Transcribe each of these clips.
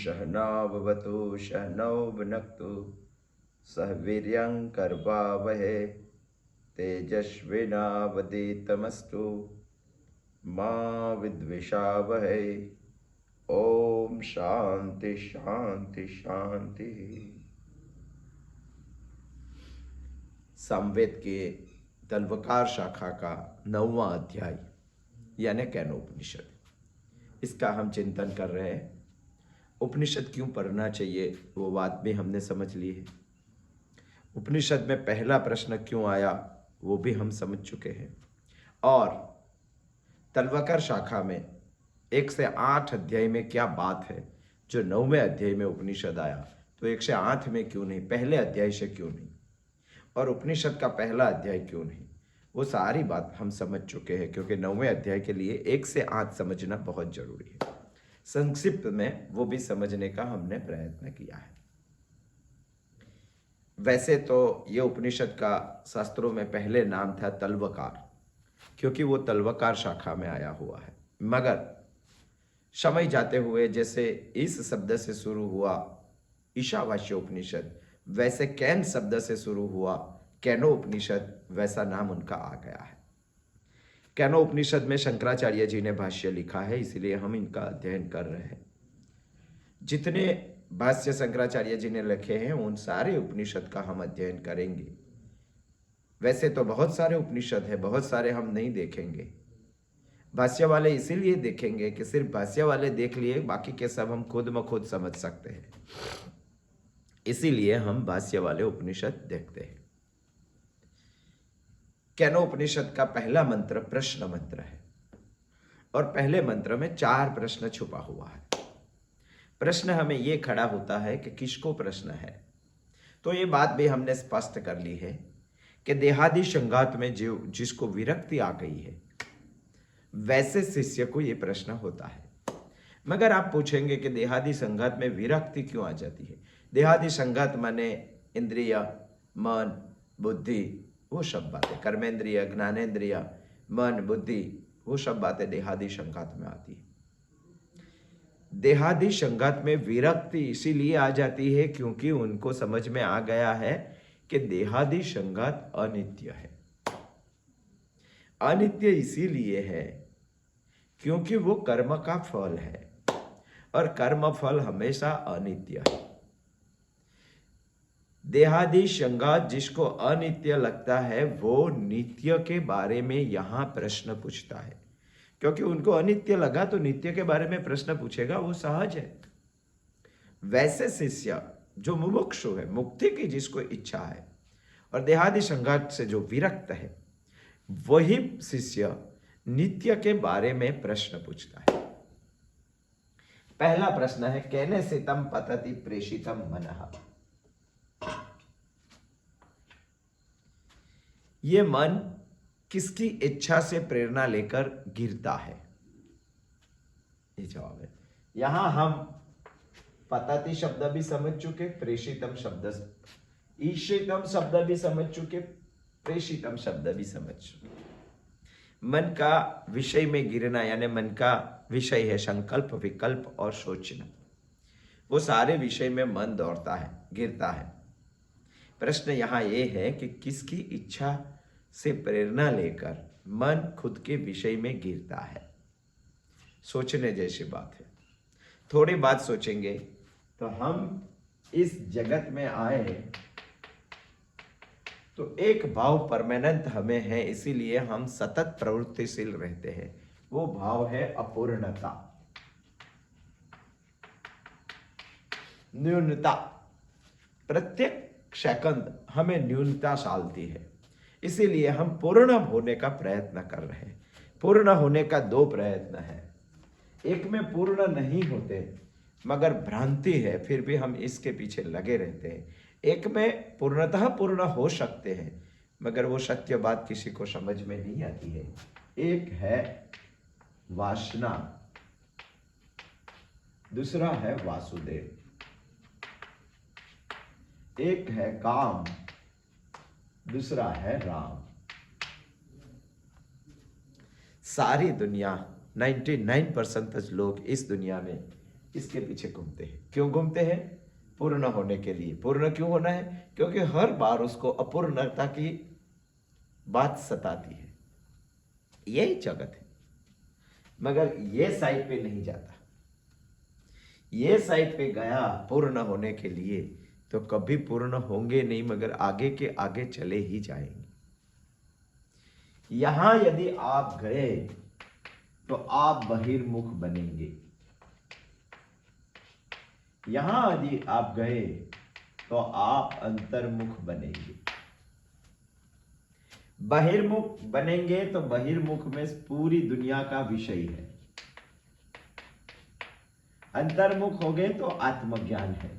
सहनाववतु सहनौ भुनक्तु सह वीर्यं कर्वावहै तेजस्विनावधीतमस्तु मा विद्विषावहै। ओम शांति शांति शांति। सामवेद के तल्वकार शाखा का 9वां अध्याय यानी केनोपनिषद, इसका हम चिंतन कर रहे हैं। उपनिषद क्यों पढ़ना चाहिए वो बात भी हमने समझ ली है। उपनिषद में पहला प्रश्न क्यों आया वो भी हम समझ चुके हैं। और तल्वकार शाखा में 1 से 8 अध्याय में क्या बात है जो 9वें अध्याय में उपनिषद आया, तो 1 से 8 में क्यों नहीं, पहले अध्याय से क्यों नहीं, और उपनिषद का पहला अध्याय क्यों नहीं, वो सारी बात हम समझ चुके हैं। क्योंकि 9वें अध्याय के लिए 1 से 8 समझना बहुत जरूरी है। संक्षिप्त में वो भी समझने का हमने प्रयत्न किया है। वैसे तो ये उपनिषद का शास्त्रों में पहले नाम था तल्वकार, क्योंकि वो तल्वकार शाखा में आया हुआ है। मगर समय जाते हुए जैसे इस शब्द से शुरू हुआ ईशावास्य उपनिषद, वैसे कैन शब्द से शुरू हुआ कैनो उपनिषद, वैसा नाम उनका आ गया है। कैनो उपनिषद में शंकराचार्य जी ने भाष्य लिखा है, इसलिए हम इनका अध्ययन कर रहे हैं। जितने भाष्य शंकराचार्य जी ने लिखे हैं उन सारे उपनिषद का हम अध्ययन करेंगे। वैसे तो बहुत सारे उपनिषद है, बहुत सारे हम नहीं देखेंगे। भाष्य वाले इसीलिए देखेंगे कि सिर्फ भाष्य वाले देख लिए, बाकी के सब हम खुद ब खुद समझ सकते हैं। इसीलिए हम भाष्य वाले उपनिषद देखते हैं। कैनो उपनिषद का पहला मंत्र प्रश्न मंत्र है और पहले मंत्र में 4 प्रश्न छुपा हुआ है। प्रश्न हमें यह खड़ा होता है कि किसको प्रश्न है, तो ये बात भी हमने स्पष्ट कर ली है कि देहादि संघात में जो जिसको विरक्ति आ गई है वैसे शिष्य को यह प्रश्न होता है। मगर आप पूछेंगे कि देहादि संघात में विरक्ति क्यों आ जाती है। देहादि संघात माने इंद्रिय, मन, बुद्धि, वो सब बातें, कर्मेंद्रिय, ज्ञानेंद्रिय, मन, बुद्धि, वो सब बातें देहादि संघात में आती है। देहादि संघात में विरक्ति इसीलिए आ जाती है क्योंकि उनको समझ में आ गया है कि देहादि संघात अनित्य है। अनित्य इसीलिए है क्योंकि वो कर्म का फल है और कर्म फल हमेशा अनित्य है। देहादि संघात जिसको अनित्य लगता है वो नित्य के बारे में यहां प्रश्न पूछता है। क्योंकि उनको अनित्य लगा तो नित्य के बारे में प्रश्न पूछेगा, वो सहज है। वैसे शिष्य जो मुमुक्षु है, मुक्ति की जिसको इच्छा है और देहादि संघात से जो विरक्त है, वही शिष्य नित्य के बारे में प्रश्न पूछता है। पहला प्रश्न है केने सितम पतति प्रेषितम मनः। ये मन किसकी इच्छा से प्रेरणा लेकर गिरता है, ये जवाब है। यहां हम पतति शब्द भी समझ चुके, प्रेषितम शब्द, ईशितम शब्द भी समझ चुके, प्रेषितम शब्द भी समझ चुके। मन का विषय में गिरना यानी मन का विषय है संकल्प, विकल्प और सोचना। वो सारे विषय में मन दौड़ता है, गिरता है। प्रश्न यहां यह है कि किसकी इच्छा से प्रेरणा लेकर मन खुद के विषय में गिरता है। सोचने जैसी बात है। थोड़ी बात सोचेंगे तो हम इस जगत में आए तो एक भाव परमानेंट हमें है, इसीलिए हम सतत प्रवृत्तिशील रहते हैं। वो भाव है अपूर्णता, न्यूनता। प्रत्येक सेकंड हमें न्यूनता सालती है, इसीलिए हम पूर्ण होने का प्रयत्न कर रहे हैं। पूर्ण होने का 2 प्रयत्न है। एक में पूर्ण नहीं होते मगर भ्रांति है, फिर भी हम इसके पीछे लगे रहते हैं। एक में पूर्णतः पूर्ण हो सकते हैं मगर वो सत्य बात किसी को समझ में नहीं आती है। एक है वासना, दूसरा है वासुदेव। एक है काम, दूसरा है राम। सारी दुनिया 99% लोग इस दुनिया में इसके पीछे घूमते हैं। क्यों घूमते हैं? पूर्ण होने के लिए। पूर्ण क्यों होना है? क्योंकि हर बार उसको अपूर्णता की बात सताती है। यही जगत है। मगर ये साइड पे नहीं जाता। ये साइड पे गया पूर्ण होने के लिए तो कभी पूर्ण होंगे नहीं, मगर आगे के आगे चले ही जाएंगे। यहां यदि आप गए तो आप बहिर्मुख बनेंगे। यहां यदि आप गए तो आप अंतर्मुख बनेंगे। बहिर्मुख बनेंगे तो बहिर्मुख में पूरी दुनिया का विषय है। अंतर्मुख हो गए तो आत्मज्ञान है।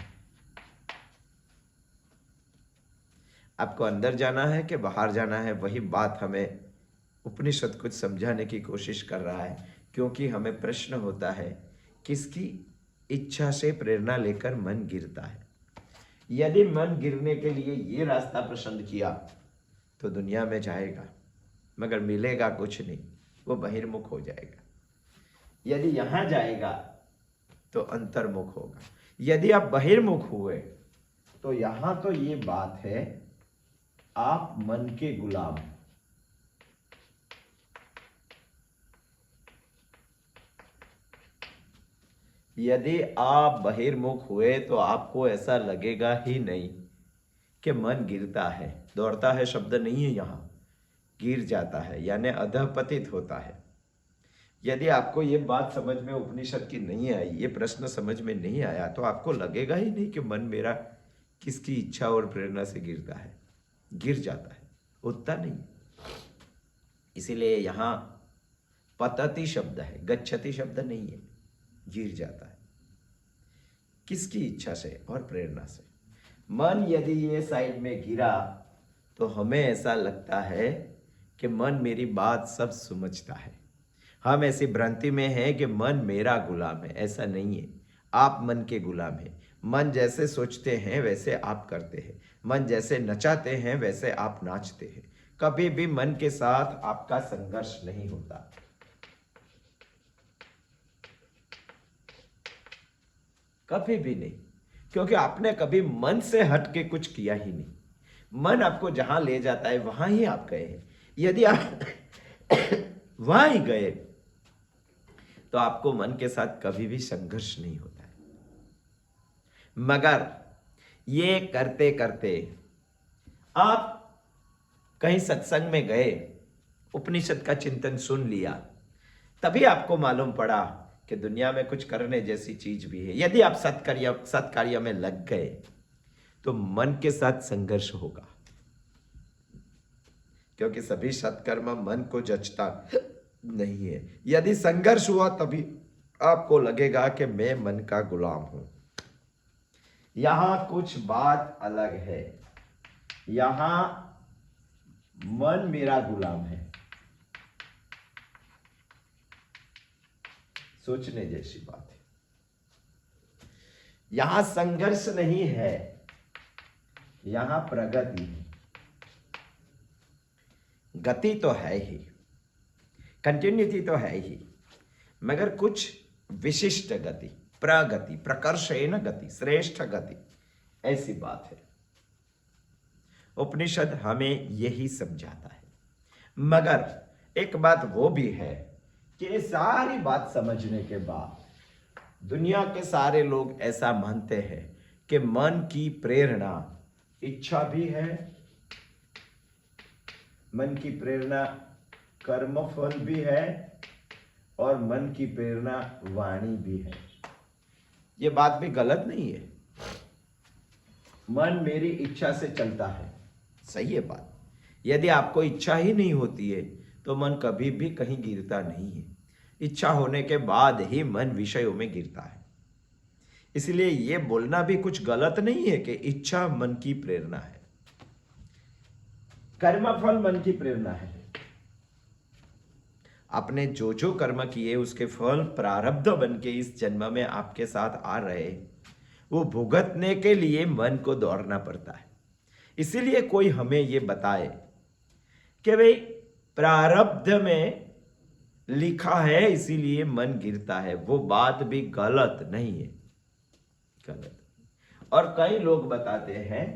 आपको अंदर जाना है कि बाहर जाना है, वही बात हमें उपनिषद कुछ समझाने की कोशिश कर रहा है। क्योंकि हमें प्रश्न होता है, किसकी इच्छा से प्रेरणा लेकर मन गिरता है। यदि मन गिरने के लिए ये रास्ता पसंद किया तो दुनिया में जाएगा, मगर मिलेगा कुछ नहीं, वो बहिर्मुख हो जाएगा। यदि यहां जाएगा तो अंतर्मुख होगा। यदि आप बहिर्मुख हुए तो यहां तो ये बात है, आप मन के गुलाम। यदि आप बहिर्मुख हुए तो आपको ऐसा लगेगा ही नहीं कि मन गिरता है। दौड़ता है शब्द नहीं है यहां, गिर जाता है यानी अधपतित होता है। यदि आपको ये बात समझ में उपनिषद की नहीं आई, ये प्रश्न समझ में नहीं आया, तो आपको लगेगा ही नहीं कि मन मेरा किसकी इच्छा और प्रेरणा से गिरता है। गिर जाता है, उठता नहीं। इसीलिए यहां पतति शब्द है, गच्छति शब्द नहीं है। गिर जाता है किसकी इच्छा से और प्रेरणा से। मन यदि ये साइड में गिरा तो हमें ऐसा लगता है कि मन मेरी बात सब समझता है। हम ऐसी भ्रांति में हैं कि मन मेरा गुलाम है। ऐसा नहीं है, आप मन के गुलाम हैं। मन जैसे सोचते हैं वैसे आप करते हैं। मन जैसे नचाते हैं वैसे आप नाचते हैं। कभी भी मन के साथ आपका संघर्ष नहीं होता। कभी भी नहीं, क्योंकि आपने कभी मन से हट के कुछ किया ही नहीं। मन आपको जहां ले जाता है वहां ही आप गए हैं। यदि आप वहां ही गए तो आपको मन के साथ कभी भी संघर्ष नहीं होता है। मगर ये करते करते आप कहीं सत्संग में गए, उपनिषद का चिंतन सुन लिया, तभी आपको मालूम पड़ा कि दुनिया में कुछ करने जैसी चीज भी है। यदि आप सत्कार्य में लग गए तो मन के साथ संघर्ष होगा, क्योंकि सभी सत्कर्म मन को जचता नहीं है। यदि संघर्ष हुआ तभी आपको लगेगा कि मैं मन का गुलाम हूं। यहां कुछ बात अलग है। यहां मन मेरा गुलाम है, सोचने जैसी बात है। यहां संघर्ष नहीं है, यहां प्रगति है। गति तो है ही, कंटिन्यूटी तो है ही, मगर कुछ विशिष्ट गति, प्रगति, प्रकर्षेण गति, श्रेष्ठ गति, ऐसी बात है। उपनिषद हमें यही समझाता है। मगर एक बात वो भी है कि ये सारी बात समझने के बाद दुनिया के सारे लोग ऐसा मानते हैं कि मन की प्रेरणा इच्छा भी है, मन की प्रेरणा कर्मफल भी है, और मन की प्रेरणा वाणी भी है। ये बात भी गलत नहीं है। मन मेरी इच्छा से चलता है, सही है बात। यदि आपको इच्छा ही नहीं होती है तो मन कभी भी कहीं गिरता नहीं है। इच्छा होने के बाद ही मन विषयों में गिरता है। इसलिए यह बोलना भी कुछ गलत नहीं है कि इच्छा मन की प्रेरणा है, कर्मफल मन की प्रेरणा है। आपने जो जो कर्म किए उसके फल प्रारब्ध बन के इस जन्म में आपके साथ आ रहे, वो भुगतने के लिए मन को दौड़ना पड़ता है। इसीलिए कोई हमें ये बताए कि भाई प्रारब्ध में लिखा है इसीलिए मन गिरता है, वो बात भी गलत नहीं है, गलत। और कई लोग बताते हैं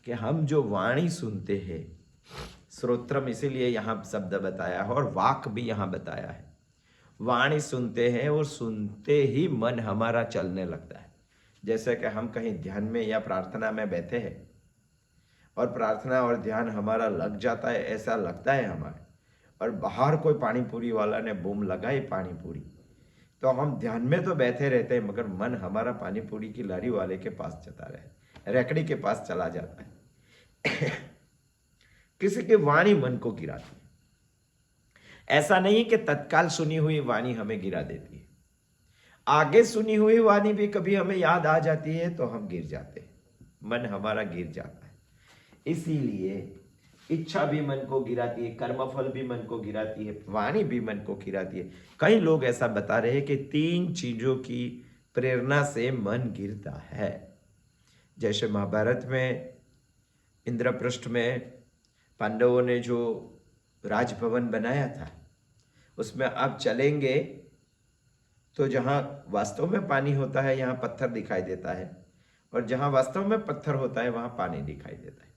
कि हम जो वाणी सुनते हैं, श्रोत्रम इसीलिए यहां शब्द बताया है और वाक भी यहां बताया है। वाणी सुनते हैं और सुनते ही मन हमारा चलने लगता है। जैसे कि हम कहीं ध्यान में या प्रार्थना में बैठे हैं और प्रार्थना और ध्यान हमारा लग जाता है, ऐसा लगता है हमारे, और बाहर कोई पानी पूरी वाला ने बूम लगाई पानी पूरी, तो हम ध्यान में तो बैठे रहते हैं मगर मन हमारा पानी पूरी की लारी वाले के पास चलता रहे, रेकड़ी के पास चला जाता है। किसी की वाणी मन को गिराती है। ऐसा नहीं कि तत्काल सुनी हुई वाणी हमें गिरा देती है, आगे सुनी हुई वाणी भी कभी हमें याद आ जाती है तो हम गिर जाते हैं, मन हमारा गिर जाता है। इसीलिए इच्छा भी मन को गिराती है, कर्मफल भी मन को गिराती है, वाणी भी मन को गिराती है। कई लोग ऐसा बता रहे हैं कि 3 चीजों की प्रेरणा से मन गिरता है। जैसे महाभारत में इंद्रप्रस्थ में पांडवों ने जो राजभवन बनाया था, उसमें आप चलेंगे तो जहां वास्तव में पानी होता है यहां पत्थर दिखाई देता है, और जहां वास्तव में पत्थर होता है वहां पानी दिखाई देता है।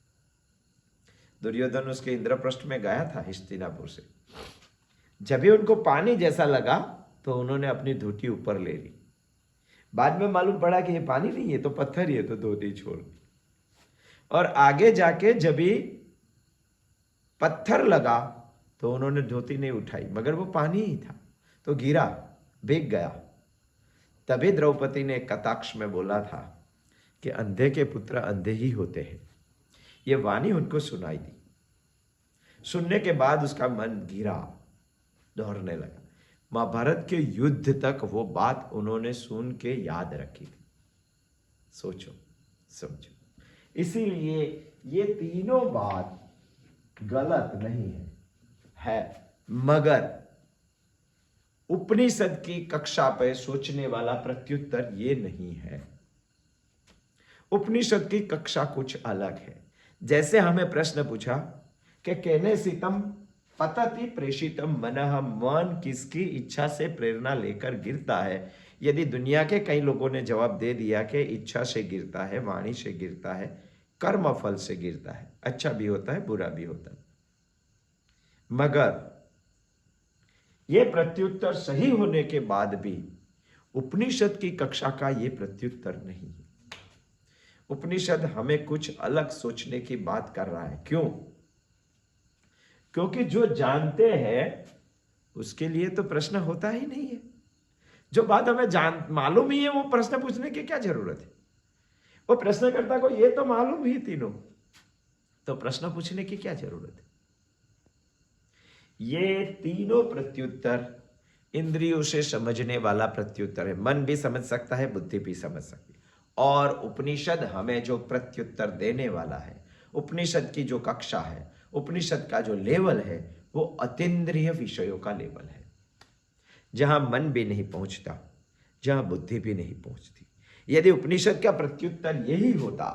दुर्योधन उसके इंद्रप्रस्थ में गया था हस्तिनापुर से, जब भी उनको पानी जैसा लगा तो उन्होंने अपनी धोती ऊपर ले ली। बाद में मालूम पड़ा कि ये पानी नहीं है, तो पत्थर ही है, तो धोती छोड़ दी। और आगे जाके जब भी पत्थर लगा तो उन्होंने धोती नहीं उठाई, मगर वो पानी ही था, तो गिरा, भीग गया। तभी द्रौपदी ने कटाक्ष में बोला था कि अंधे के पुत्र अंधे ही होते हैं। ये वाणी उनको सुनाई दी। सुनने के बाद उसका मन गिरा, दौड़ने लगा। महाभारत के युद्ध तक वो बात उन्होंने सुन के याद रखी थी। सोचो, समझो। इसीलिए ये तीनों बात गलत नहीं है, मगर उपनिषद की कक्षा पे सोचने वाला प्रत्युत्तर ये नहीं है। उपनिषद की कक्षा कुछ अलग है। जैसे हमें प्रश्न पूछा कि कहने सीतम पतति प्रेषितम मनः, मन किसकी इच्छा से प्रेरणा लेकर गिरता है। यदि दुनिया के कई लोगों ने जवाब दे दिया कि इच्छा से गिरता है, वाणी से गिरता है, कर्म फल से गिरता है, अच्छा भी होता है बुरा भी होता है, मगर यह प्रत्युत्तर सही होने के बाद भी उपनिषद की कक्षा का यह प्रत्युत्तर नहीं है। उपनिषद हमें कुछ अलग सोचने की बात कर रहा है। क्यों? क्योंकि जो जानते हैं उसके लिए तो प्रश्न होता ही नहीं है। जो बात हमें मालूम ही है, वो प्रश्न पूछने की क्या जरूरत है? वो प्रश्नकर्ता को ये तो मालूम ही तीनों, तो प्रश्न पूछने की क्या जरूरत है? ये तीनों प्रत्युत्तर इंद्रियों से समझने वाला प्रत्युत्तर है। मन भी समझ सकता है, बुद्धि भी समझ सकती है। और उपनिषद हमें जो प्रत्युत्तर देने वाला है, उपनिषद की जो कक्षा है, उपनिषद का जो लेवल है, वो अतीन्द्रिय विषयों का लेवल है, जहां मन भी नहीं पहुंचता, जहां बुद्धि भी नहीं पहुंचती। यदि उपनिषद का प्रत्युत्तर यही होता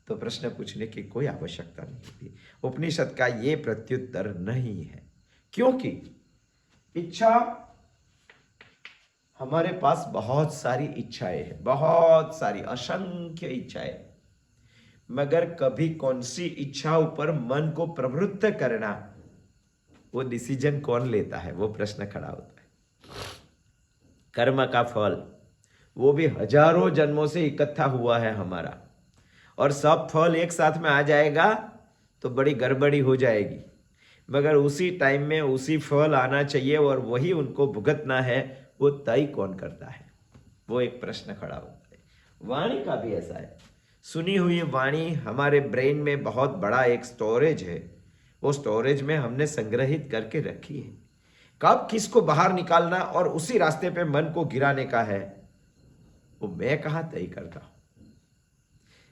तो प्रश्न पूछने की कोई आवश्यकता नहीं होती। उपनिषद का ये प्रत्युत्तर नहीं है, क्योंकि इच्छा, हमारे पास बहुत सारी इच्छाएं हैं, बहुत सारी, असंख्य इच्छाएं, मगर कभी कौन सी इच्छा ऊपर मन को प्रवृत्त करना, वो डिसीजन कौन लेता है, वो प्रश्न खड़ा होता है। कर्म का फल वो भी हजारों जन्मों से इकट्ठा हुआ है हमारा, और सब फल एक साथ में आ जाएगा तो बड़ी गड़बड़ी हो जाएगी, मगर उसी टाइम में उसी फल आना चाहिए और वही उनको भुगतना है, वो तय कौन करता है? वो एक प्रश्न खड़ा होता है। वाणी का भी ऐसा है। सुनी हुई वाणी हमारे ब्रेन में बहुत बड़ा एक स्टोरेज है, वो स्टोरेज में हमने संग्रहित करके रखी है। कब किसको बाहर निकालना और उसी रास्ते पे मन को गिराने का है, वो मैं कहां तय करता हूं।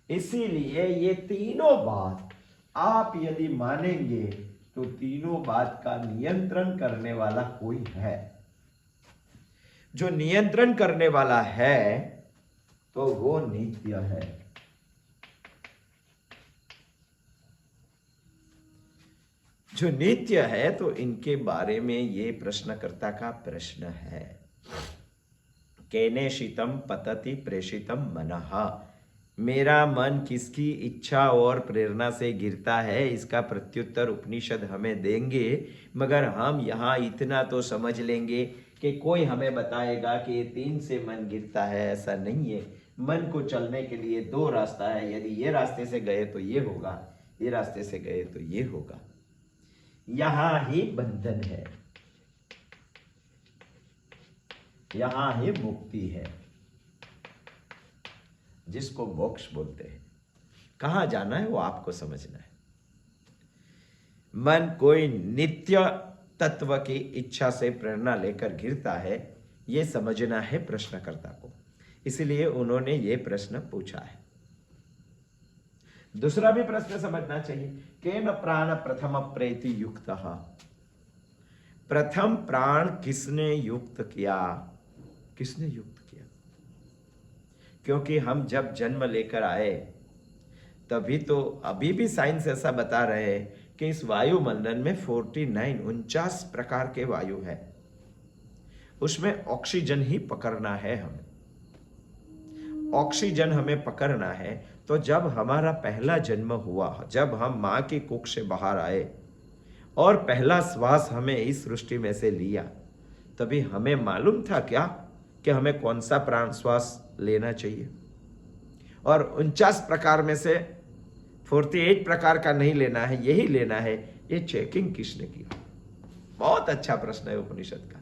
इसीलिए ये तीनों बात आप यदि मानेंगे तो तीनों बात का नियंत्रण करने वाला कोई है। जो नियंत्रण करने वाला है तो वो नित्य है। जो नित्य है, तो इनके बारे में ये प्रश्नकर्ता का प्रश्न है। केने शीतम पतति प्रेषितम मनः, मेरा मन किसकी इच्छा और प्रेरणा से गिरता है, इसका प्रत्युत्तर उपनिषद हमें देंगे। मगर हम यहाँ इतना तो समझ लेंगे कि कोई हमें बताएगा कि ये 3 से मन गिरता है, ऐसा नहीं है। मन को चलने के लिए 2 रास्ता है, यदि ये रास्ते से गए तो ये होगा, ये रास्ते से गए तो ये होगा। यहाँ ही बंधन है, यहाँ ही मुक्ति है, जिसको मोक्ष बोलते हैं। कहाँ जाना है वो आपको समझना है। मन कोई नित्य तत्व की इच्छा से प्रेरणा लेकर गिरता है, ये समझना है प्रश्नकर्ता को। इसलिए उन्होंने ये प्रश्न पूछा है। दूसरा भी प्रश्न समझना चाहिए, केन प्राण प्रथम प्रेति युक्तः, प्रथम प्राण किसने युक्त किया, किसने युक्त किया? क्योंकि हम जब जन्म लेकर आए तभी तो, अभी भी साइंस ऐसा बता रहे हैं कि इस वायुमंडल में 49 प्रकार के वायु है, उसमें ऑक्सीजन ही पकड़ना है हमें। ऑक्सीजन हमें पकड़ना है, तो जब हमारा पहला जन्म हुआ, जब हम माँ की कुख से बाहर आए और पहला श्वास हमें इस सृष्टि में से लिया, तभी हमें मालूम था क्या कि हमें कौन सा प्राण श्वास लेना चाहिए। और 49 प्रकार में से 48 प्रकार का नहीं लेना है, यही लेना है। ये चेकिंग किसने किया? बहुत अच्छा प्रश्न है उपनिषद का।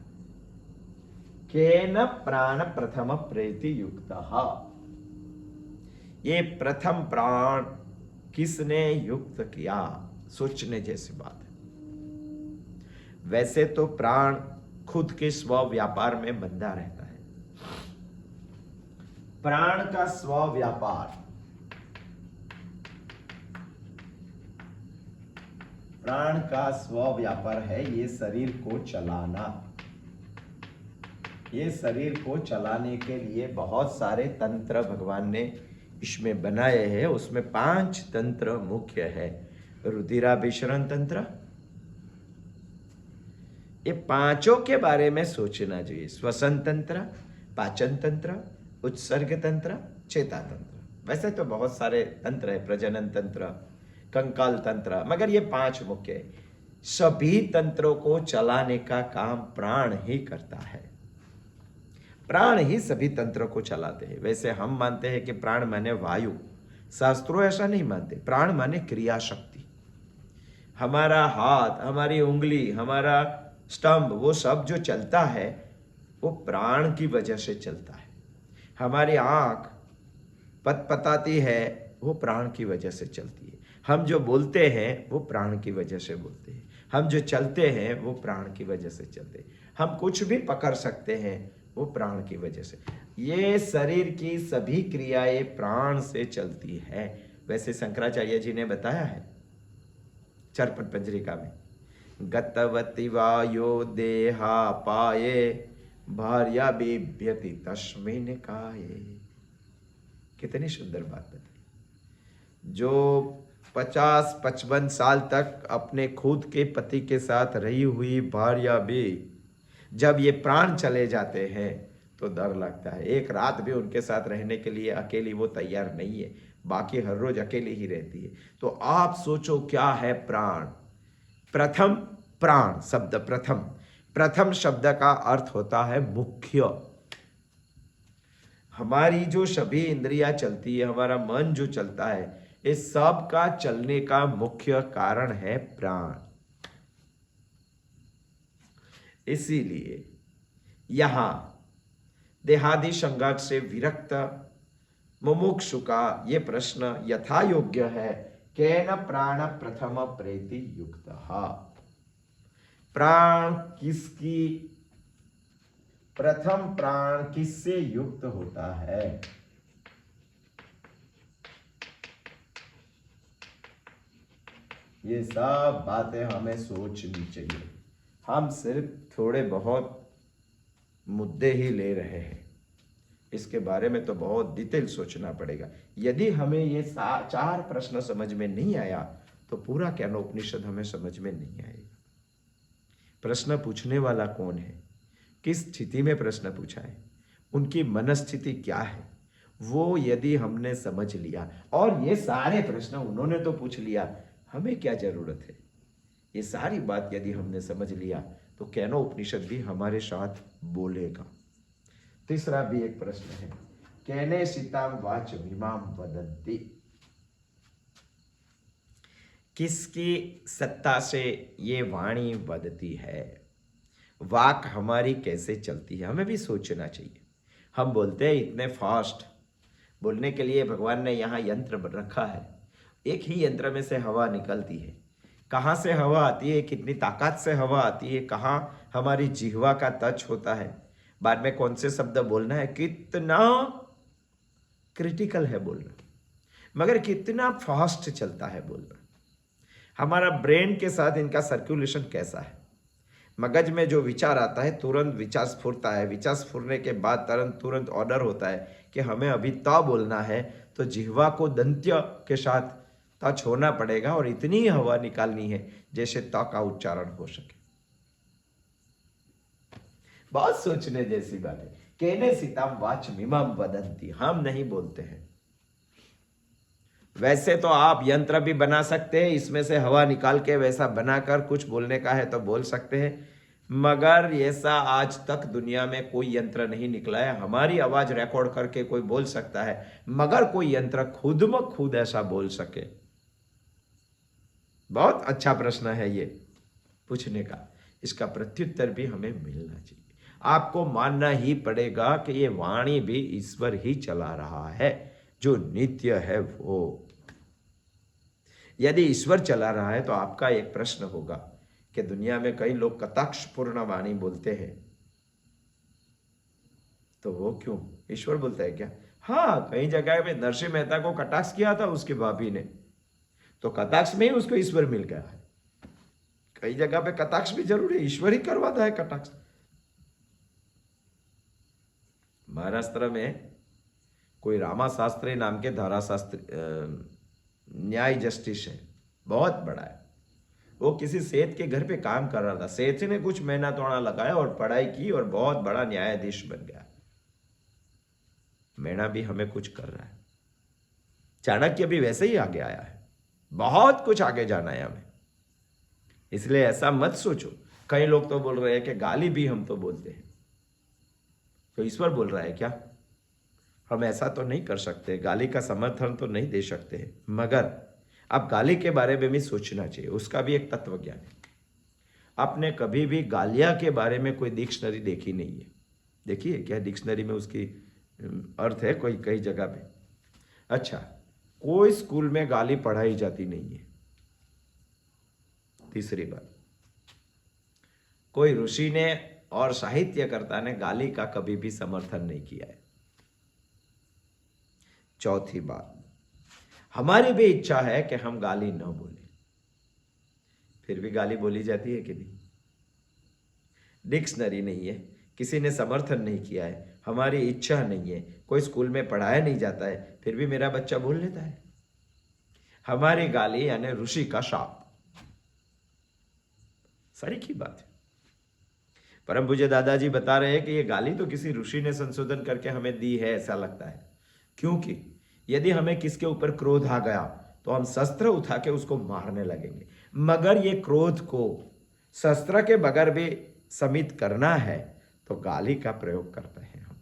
केन प्राण प्रथम प्रेति युक्तः, ये प्रथम प्राण किसने युक्त किया? सोचने जैसी बात है। वैसे तो प्राण खुद के स्व व्यापार में बंधा रहता है। प्राण का स्व व्यापार, प्राण का स्व व्यापार है ये शरीर को चलाना। ये शरीर को चलाने के लिए बहुत सारे तंत्र भगवान ने इसमें बनाए हैं। उसमें 5 तंत्र मुख्य है। रुधिराभिसरण तंत्र, ये पांचों के बारे में सोचना चाहिए। श्वसन तंत्र, पाचन तंत्र, उत्सर्ग तंत्र, चेता तंत्र। वैसे तो बहुत सारे तंत्र है, प्रजनन तंत्र, कंकाल तंत्र, मगर ये 5 मुख्य है। सभी तंत्रों को चलाने का काम प्राण ही करता है। प्राण ही सभी तंत्रों को चलाते हैं। वैसे हम मानते हैं कि प्राण माने वायु, शास्त्रों ऐसा नहीं मानते। प्राण माने क्रिया शक्ति। हमारा हाथ, हमारी उंगली, हमारा स्तंभ, वो सब जो चलता है वो प्राण की वजह से चलता है। हमारी आंख पतपताती है, वो प्राण की वजह से चलती है। हम जो बोलते हैं वो प्राण की वजह से बोलते हैं। हम जो चलते हैं वो प्राण की वजह से चलते हैं। हम कुछ भी पकड़ सकते हैं वो प्राण की वजह से। ये शरीर की सभी क्रियाएं प्राण से चलती है। वैसे शंकराचार्य जी ने बताया है चरपट पंजरिका में, गतवति वायो देहा पाये भार्या बिभ्यति तस्मिन् काये। कितनी सुंदर बात बताई। जो 50-55 साल तक अपने खुद के पति के साथ रही हुई भार्या भी, जब ये प्राण चले जाते हैं तो डर लगता है। एक रात भी उनके साथ रहने के लिए अकेली वो तैयार नहीं है, बाकी हर रोज अकेली ही रहती है। तो आप सोचो क्या है प्राण। प्रथम प्राण शब्द, प्रथम शब्द का अर्थ होता है मुख्य। हमारी जो सभी इंद्रियां चलती है, हमारा मन जो चलता है, इस सब का चलने का मुख्य कारण है प्राण। इसीलिए यहां देहादि संघात से विरक्त मुमुक्षु का ये प्रश्न यथा योग्य है, केन प्राण प्रथम प्रेति युक्तः। प्राण किसकी, प्रथम प्राण किससे युक्त होता है? ये सब बातें हमें सोचनी चाहिए। हम सिर्फ थोड़े बहुत मुद्दे ही ले रहे हैं, इसके बारे में तो बहुत डिटेल सोचना पड़ेगा। यदि हमें ये 4 प्रश्न समझ में नहीं आया तो पूरा केनोपनिषद हमें समझ में नहीं आएगा। प्रश्न पूछने वाला कौन है, किस स्थिति में प्रश्न पूछा है, उनकी मनस्थिति क्या है, वो यदि हमने समझ लिया, और ये सारे प्रश्न उन्होंने तो पूछ लिया, हमें क्या जरूरत है, ये सारी बात यदि हमने समझ लिया तो केनोपनिषद भी हमारे साथ बोलेगा। तीसरा भी एक प्रश्न है, केने सीताम वाच विमाम वदंती, किसकी सत्ता से ये वाणी वदती है, वाक हमारी कैसे चलती है, हमें भी सोचना चाहिए। हम बोलते हैं इतने फास्ट, बोलने के लिए भगवान ने यहाँ यंत्र रखा है, एक ही यंत्र में से हवा निकलती है, कहाँ से हवा आती है, कितनी ताकत से हवा आती है, कहाँ हमारी जिह्वा का टच होता है, बाद में कौन से शब्द बोलना है, कितना क्रिटिकल है बोलना, मगर कितना फास्ट चलता है बोलना। हमारा ब्रेन के साथ इनका सर्कुलेशन कैसा है, मगज में जो विचार आता है तुरंत विचार स्फुरता है, विचार स्फुरने के बाद तुरंत ऑर्डर होता है कि हमें अभी त बोलना है, तो जिह्वा को दंत्य के साथ टच होना पड़ेगा और इतनी ही हवा निकालनी है जैसे त का उच्चारण हो सके। बहुत सोचने जैसी बात है। केने सीताम वाच मिमाम वदंती, हम नहीं बोलते हैं। वैसे तो आप यंत्र भी बना सकते हैं, इसमें से हवा निकाल के वैसा बनाकर कुछ बोलने का है तो बोल सकते हैं, मगर ऐसा आज तक दुनिया में कोई यंत्र नहीं निकला है। हमारी आवाज रिकॉर्ड करके कोई बोल सकता है, मगर कोई यंत्र खुद में खुद ऐसा बोल सके। बहुत अच्छा प्रश्न है ये पूछने का, इसका प्रत्युत्तर भी हमें मिलना चाहिए। आपको मानना ही पड़ेगा कि ये वाणी भी ईश्वर ही चला रहा है, जो नित्य है वो। यदि ईश्वर चला रहा है तो आपका एक प्रश्न होगा कि दुनिया में कई लोग कटाक्षपूर्ण वाणी बोलते हैं, तो वो क्यों, ईश्वर बोलता है क्या? हाँ, कई जगह पे नरसिंह मेहता को कटाक्ष किया था उसकी भाभी ने, तो कटाक्ष में ही उसको ईश्वर मिल गया है। कई जगह पे कटाक्ष भी जरूर है, ईश्वर ही करवाता है कटाक्ष। महाराष्ट्र में कोई रामा शास्त्री नाम के धारा शास्त्री न्याय जस्टिस है, बहुत बड़ा है। वो किसी सेठ के घर पे काम कर रहा था, सेठ ने कुछ मेहनत तोड़ा लगाया और पढ़ाई की और बहुत बड़ा न्यायाधीश बन गया। मेणा भी हमें कुछ कर रहा है, चाणक्य भी वैसे ही आगे आया है, बहुत कुछ आगे जाना है हमें। इसलिए ऐसा मत सोचो। कई लोग तो बोल रहे हैं कि गाली भी हम तो बोलते हैं, तो ईश्वर बोल रहा है क्या? हम ऐसा तो नहीं कर सकते, गाली का समर्थन तो नहीं दे सकते, मगर अब गाली के बारे में भी सोचना चाहिए, उसका भी एक तत्व ज्ञान है। आपने कभी भी गालिया के बारे में कोई डिक्शनरी देखी नहीं है? देखिए क्या डिक्शनरी में उसकी अर्थ है कोई कई जगह पे? अच्छा, कोई स्कूल में गाली पढ़ाई जाती नहीं है। तीसरी बात, कोई ऋषि ने और साहित्यकर्ता ने गाली का कभी भी समर्थन नहीं किया है। चौथी बात, हमारी भी इच्छा है कि हम गाली न बोलें, फिर भी गाली बोली जाती है कि नहीं? डिक्शनरी नहीं है, किसी ने समर्थन नहीं किया है, हमारी इच्छा नहीं है, कोई स्कूल में पढ़ाया नहीं जाता है, फिर भी मेरा बच्चा बोल लेता है। हमारी गाली यानी ऋषि का शाप। सारी की बात है। परम पूज्य दादाजी बता रहे हैं कि ये गाली तो किसी ऋषि ने संशोधन करके हमें दी है, ऐसा लगता है। क्योंकि यदि हमें किसके ऊपर क्रोध आ गया तो हम शस्त्र उठा के उसको मारने लगेंगे, मगर ये क्रोध को शस्त्र के बगैर भी समित करना है तो गाली का प्रयोग करते हैं हम।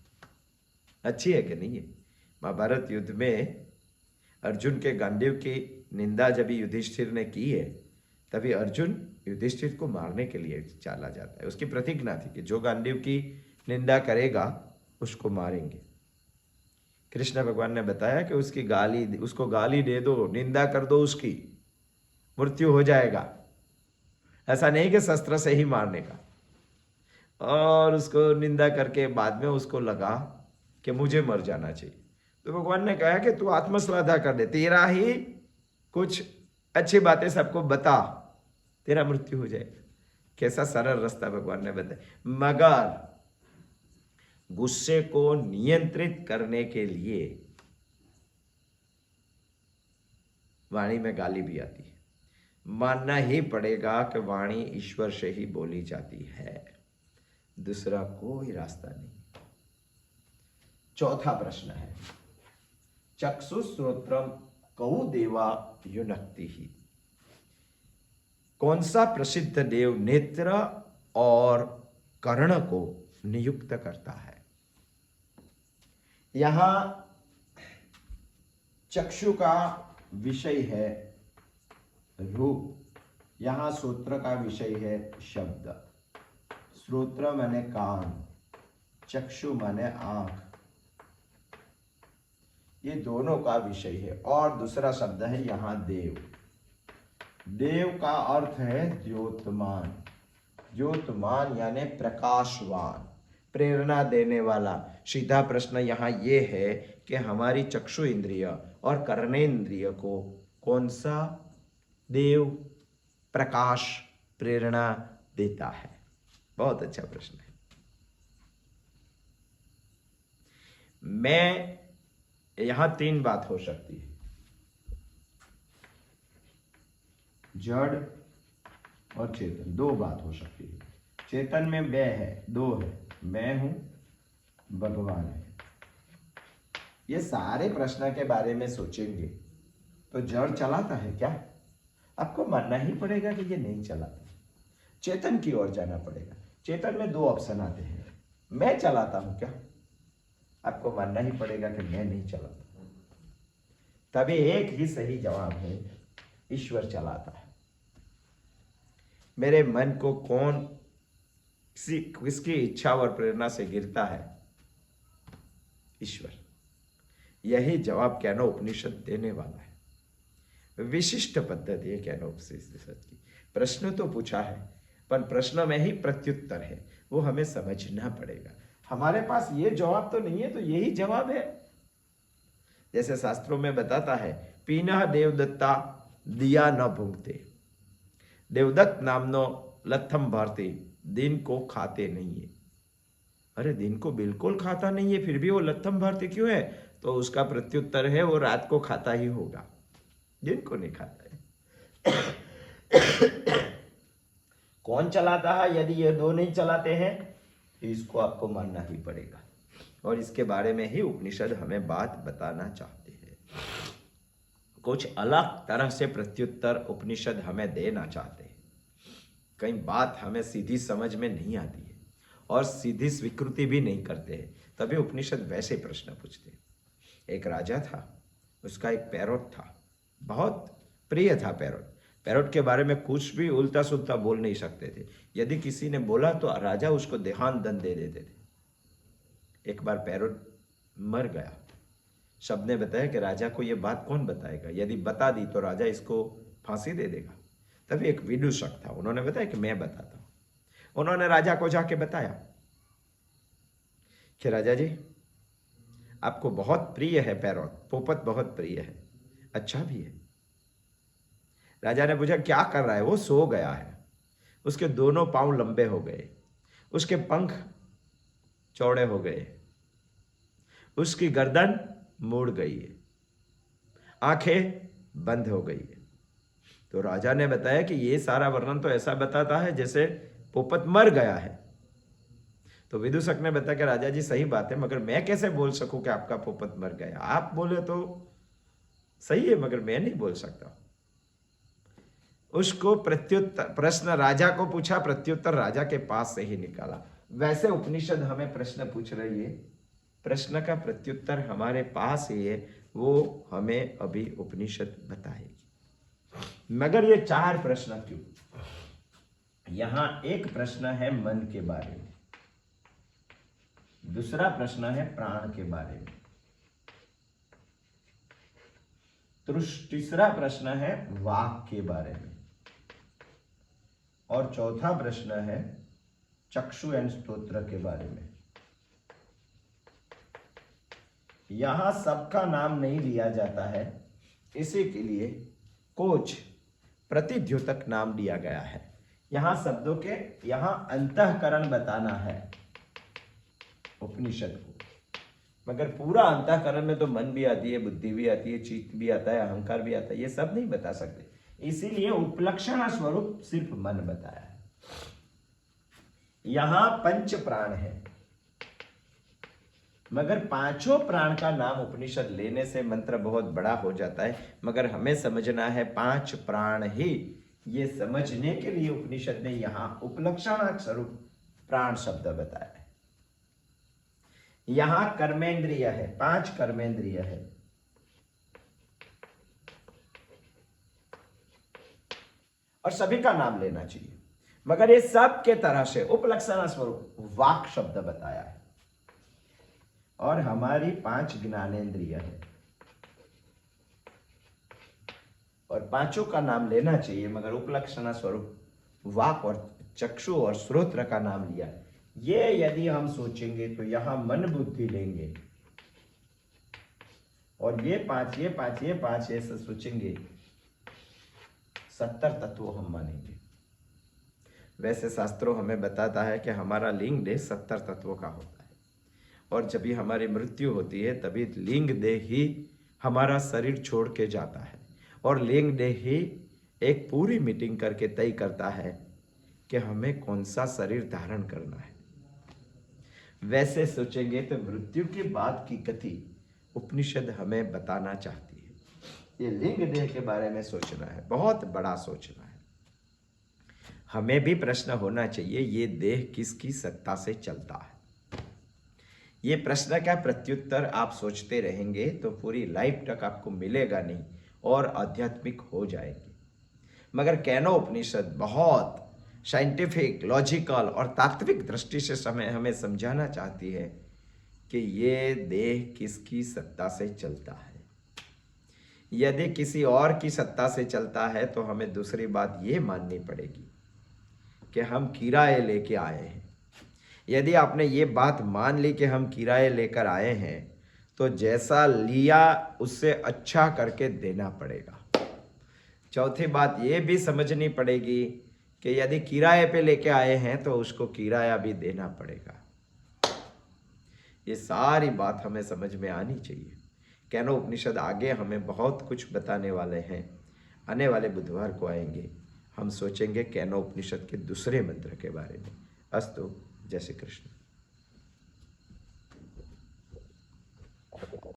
अच्छी है कि नहीं है? महाभारत युद्ध में अर्जुन के गांडीव की निंदा जब युधिष्ठिर ने की है, तभी अर्जुन युधिष्ठिर को मारने के लिए चला जाता है। उसकी प्रतिज्ञा थी कि जो गांडीव की निंदा करेगा उसको मारेंगे। कृष्ण भगवान ने बताया कि उसको गाली दे दो, निंदा कर दो, उसकी मृत्यु हो जाएगा। ऐसा नहीं कि शस्त्र से ही मारने का। और उसको निंदा करके बाद में उसको लगा कि मुझे मर जाना चाहिए, तो भगवान ने कहा कि तू आत्मश्रद्धा कर दे, तेरा ही कुछ अच्छी बातें सबको बता, तेरा मृत्यु हो जाएगा। कैसा सरल रास्ता भगवान ने बताया। मगर गुस्से को नियंत्रित करने के लिए वाणी में गाली भी आती है। मानना ही पड़ेगा कि वाणी ईश्वर से ही बोली जाती है, दूसरा कोई रास्ता नहीं। चौथा प्रश्न है, चक्षुश्रोत्रम कौ देवा युनक्ति ही। कौन सा प्रसिद्ध देव नेत्र और कर्ण को नियुक्त करता है? यहां चक्षु का विषय है रूप, यहां श्रोत्र का विषय है शब्द। श्रोत्र माने कान, चक्षु माने आंख, ये दोनों का विषय है। और दूसरा शब्द है यहां देव। देव का अर्थ है द्योतमान। द्योतमान यानी प्रकाशवान, प्रेरणा देने वाला। सीधा प्रश्न यहाँ ये है कि हमारी चक्षु इंद्रिय और कर्णेंद्रिय को कौन सा देव प्रकाश प्रेरणा देता है? बहुत अच्छा प्रश्न है। मैं यहां तीन बात हो सकती है, जड़ और चेतन। दो बात हो सकती है। चेतन में मैं है, दो है, मैं हूं, भगवान है। ये सारे प्रश्न के बारे में सोचेंगे तो जड़ चलाता है क्या? आपको मानना ही पड़ेगा कि ये नहीं चलाता। चेतन की ओर जाना पड़ेगा। चेतन में दो ऑप्शन आते हैं, मैं चलाता हूं क्या? आपको मानना ही पड़ेगा कि मैं नहीं चलाता। तभी एक ही सही जवाब है, ईश्वर चलाता है। मेरे मन को कौन किसकी इच्छा और प्रेरणा से गिरता है? ईश्वर। यही जवाब कैनो उपनिषद देने वाला है। विशिष्ट पद्धति है कैनो उपनिषद की। प्रश्न तो पूछा है, पर प्रश्न में ही प्रत्युत्तर है, वो हमें समझना पड़ेगा। हमारे पास ये जवाब तो नहीं है, तो यही जवाब है। जैसे शास्त्रों में बताता है, पीना देवदत्ता दिया न भूंगते। देवदत्त नामनो लथम भारती दिन को खाते नहीं है। अरे दिन को बिल्कुल खाता नहीं है, फिर भी वो लथम भारती क्यों है? तो उसका प्रत्युत्तर है, वो रात को खाता ही होगा, दिन को नहीं खाता है। कौन चलाता है? यदि ये दो नहीं चलाते हैं तो इसको आपको मानना ही पड़ेगा। और इसके बारे में ही उपनिषद हमें बात बताना चाहते हैं। कुछ अलग तरह से प्रत्युत्तर उपनिषद हमें देना चाहते हैं। कई बात हमें सीधी समझ में नहीं आती है और सीधी स्वीकृति भी नहीं करते हैं, तभी उपनिषद वैसे प्रश्न पूछते हैं। एक राजा था, उसका एक पैरोट था, बहुत प्रिय था पैरोट। पैरोट के बारे में कुछ भी उल्टा सुल्टा बोल नहीं सकते थे। यदि किसी ने बोला तो राजा उसको देहांत दंड दे देते थे। एक बार पैरोट मर गया। सबने बताया कि राजा को यह बात कौन बताएगा, यदि बता दी तो राजा इसको फांसी दे देगा। तभी एक विदूषक था, उन्होंने बताया कि मैं बताता हूं। उन्होंने राजा को जाके बताया कि राजा जी, आपको बहुत प्रिय है पैरोट, पोपट बहुत प्रिय है, अच्छा भी है। राजा ने पूछा क्या कर रहा है? वो सो गया है, उसके दोनों पांव लंबे हो गए, उसके पंख चौड़े हो गए, उसकी गर्दन मुड़ गई है, आंखें बंद हो गई है। तो राजा ने बताया कि ये सारा वर्णन तो ऐसा बताता है जैसे पोपट मर गया है। तो विदूषक ने बताया कि राजा जी सही बात है, मगर मैं कैसे बोल सकूं कि आपका पोपट मर गया? आप बोले तो सही है, मगर मैं नहीं बोल सकता। उसको प्रत्युत्तर, प्रश्न राजा को पूछा, प्रत्युत्तर राजा के पास से ही निकाला। वैसे उपनिषद हमें प्रश्न पूछ रही है, प्रश्न का प्रत्युत्तर हमारे पास ही है, वो हमें अभी उपनिषद बताएगी। मगर ये चार प्रश्न क्यों? यहां एक प्रश्न है मन के बारे में, दूसरा प्रश्न है प्राण के बारे में, तीसरा प्रश्न है वाक के बारे में, और चौथा प्रश्न है चक्षु एंड स्तोत्र के बारे में। यहां सबका नाम नहीं लिया जाता है, इसी के लिए कुछ प्रतिद्योतक नाम दिया गया है। यहां शब्दों के यहां अंतःकरण बताना है उपनिषद को, मगर पूरा अंतःकरण में तो मन भी आती है, बुद्धि भी आती है, चित्त भी आता है, अहंकार भी आता है, ये सब नहीं बता सकते। इसीलिए उपलक्षण स्वरूप सिर्फ मन बताया है। यहां पंच प्राण है, मगर पांचों प्राण का नाम उपनिषद लेने से मंत्र बहुत बड़ा हो जाता है, मगर हमें समझना है पांच प्राण ही। ये समझने के लिए उपनिषद ने यहां उपलक्षण स्वरूप प्राण शब्द बताया है। यहां कर्मेंद्रिय है, पांच कर्मेंद्रिय है, और सभी का नाम लेना चाहिए, मगर ये सब के तरह से उपलक्षण स्वरूप वाक शब्द बताया है। और हमारी पांच ज्ञानेंद्रिय है, और पांचों का नाम लेना चाहिए, मगर उपलक्षण स्वरूप वाक और चक्षु और श्रोत्र का नाम लिया। ये यदि हम सोचेंगे तो यहां मन बुद्धि लेंगे, और ये पांच ऐसे सोचेंगे, 70 तत्व हम मानेंगे। वैसे शास्त्रों हमें बताता है कि हमारा लिंग देह 70 तत्वों का होता है, और जब भी हमारी मृत्यु होती है तभी लिंग देह ही हमारा शरीर छोड़ के जाता है, और लिंग देह ही एक पूरी मीटिंग करके तय करता है कि हमें कौन सा शरीर धारण करना है। वैसे सोचेंगे तो मृत्यु के बाद की गति उपनिषद हमें बताना चाहती है। ये लिंग देह के बारे में सोचना है, बहुत बड़ा सोचना है। हमें भी प्रश्न होना चाहिए, ये देह किसकी सत्ता से चलता है। ये प्रश्न का प्रत्युत्तर आप सोचते रहेंगे तो पूरी लाइफ तक आपको मिलेगा नहीं, और आध्यात्मिक हो जाएंगे। मगर कैनो उपनिषद बहुत साइंटिफिक, लॉजिकल और तात्विक दृष्टि से हमें समझाना चाहती है कि ये देह किसकी सत्ता से चलता है। यदि किसी और की सत्ता से चलता है तो हमें दूसरी बात ये माननी पड़ेगी कि हम किराए लेके आए हैं। यदि आपने ये बात मान ली कि हम किराए लेकर आए हैं, तो जैसा लिया उससे अच्छा करके देना पड़ेगा। चौथी बात ये भी समझनी पड़ेगी कि यदि किराए पे लेके आए हैं तो उसको किराया भी देना पड़ेगा। ये सारी बात हमें समझ में आनी चाहिए। कैनो उपनिषद आगे हमें बहुत कुछ बताने वाले हैं। आने वाले बुधवार को आएंगे, हम सोचेंगे कैनो उपनिषद के दूसरे मंत्र के बारे में। अस्तु, जय श्री कृष्ण।